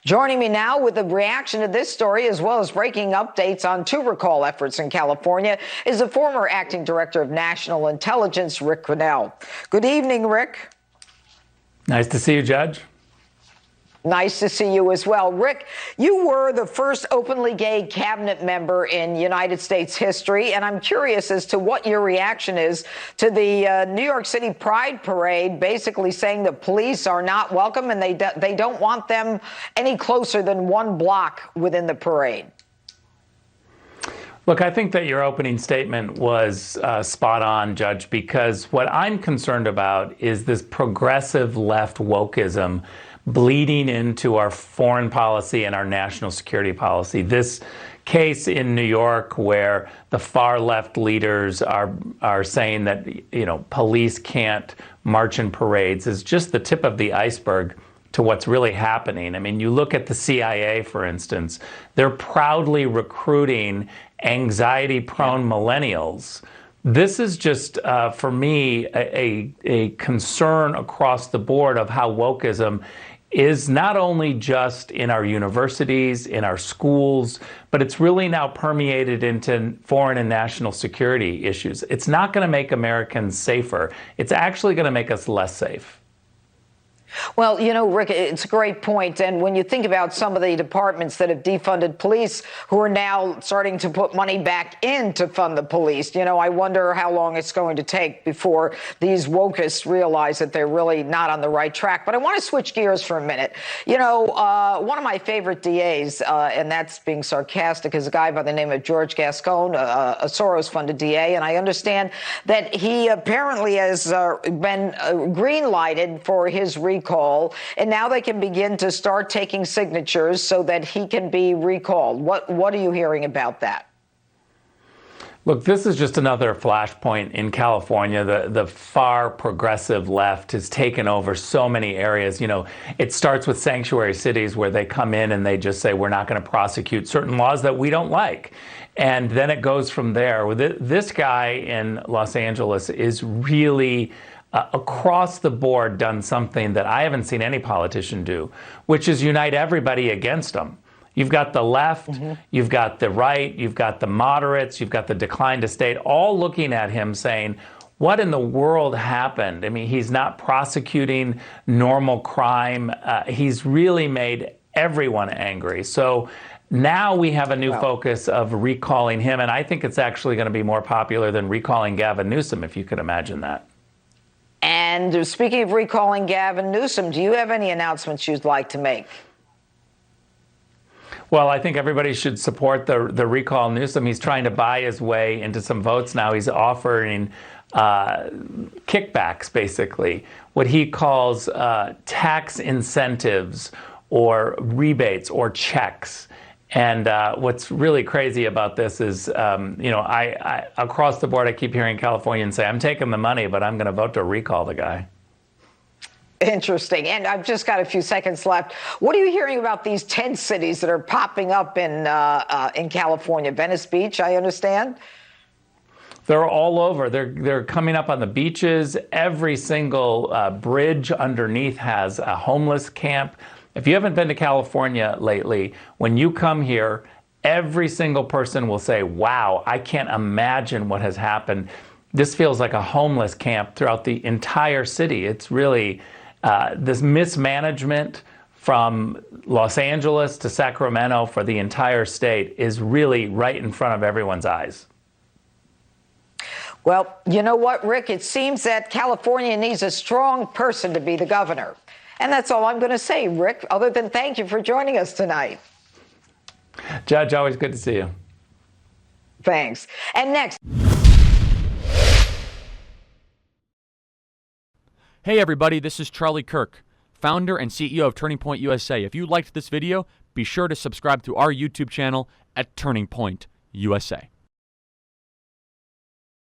Joining me now with a reaction to this story, as well as breaking updates on two recall efforts in California, is the former acting director of national intelligence, Rick Grenell. Good evening, Rick. Nice to see you, Judge. Nice to see you as well. Rick, you were the first openly gay cabinet member in United States history, and I'm curious as to what your reaction is to the New York City Pride Parade basically saying the police are not welcome and they don't want them any closer than 1 block within the parade. Look, I think that your opening statement was spot on, Judge, because what I'm concerned about is this progressive left wokeism bleeding into our foreign policy and our national security policy. This case in New York where the far left leaders are saying that, police can't march in parades is just the tip of the iceberg to what's really happening. I mean, you look at the CIA, for instance, they're proudly recruiting anxiety-prone millennials. This is just, for me, a concern across the board of how wokeism is not only just in our universities, in our schools, but it's really now permeated into foreign and national security issues. It's not going to make Americans safer. It's actually going to make us less safe. Well, Rick, it's a great point. And when you think about some of the departments that have defunded police who are now starting to put money back in to fund the police, I wonder how long it's going to take before these wokeists realize that they're really not on the right track. But I want to switch gears for a minute. One of my favorite DAs, and that's being sarcastic, is a guy by the name of George Gascon, a Soros-funded DA. And I understand that he apparently has been green-lighted for his recall, and now they can begin to start taking signatures so that he can be recalled. What are you hearing about that? Look, this is just another flashpoint in California. The far progressive left has taken over so many areas. It starts with sanctuary cities where they come in and they just say, we're not going to prosecute certain laws that we don't like. And then it goes from there. This guy in Los Angeles is really across the board done something that I haven't seen any politician do, which is unite everybody against them. You've got the left, you've got the right, you've got the moderates, you've got the decline to state, all looking at him saying, what in the world happened? I mean, he's not prosecuting normal crime. He's really made everyone angry. So now we have a new focus of recalling him, and I think it's actually going to be more popular than recalling Gavin Newsom, if you could imagine that. And speaking of recalling Gavin Newsom, do you have any announcements you'd like to make? Well, I think everybody should support the recall Newsom. He's trying to buy his way into some votes now. He's offering kickbacks, basically, what he calls tax incentives or rebates or checks. And what's really crazy about this is, I across the board, I keep hearing Californians say, I'm taking the money, but I'm going to vote to recall the guy. Interesting. And I've just got a few seconds left. What are you hearing about these tent cities that are popping up in California? Venice Beach, I understand. They're all over. They're coming up on the beaches. Every single bridge underneath has a homeless camp. If you haven't been to California lately, when you come here, every single person will say, wow, I can't imagine what has happened. This feels like a homeless camp throughout the entire city. It's really this mismanagement from Los Angeles to Sacramento for the entire state is really right in front of everyone's eyes. Well, you know what, Rick? It seems that California needs a strong person to be the governor. And that's all I'm going to say, Rick, other than thank you for joining us tonight. Judge, always good to see you. Thanks. And next. Hey, everybody, this is Charlie Kirk, founder and CEO of Turning Point USA. If you liked this video, be sure to subscribe to our YouTube channel at Turning Point USA.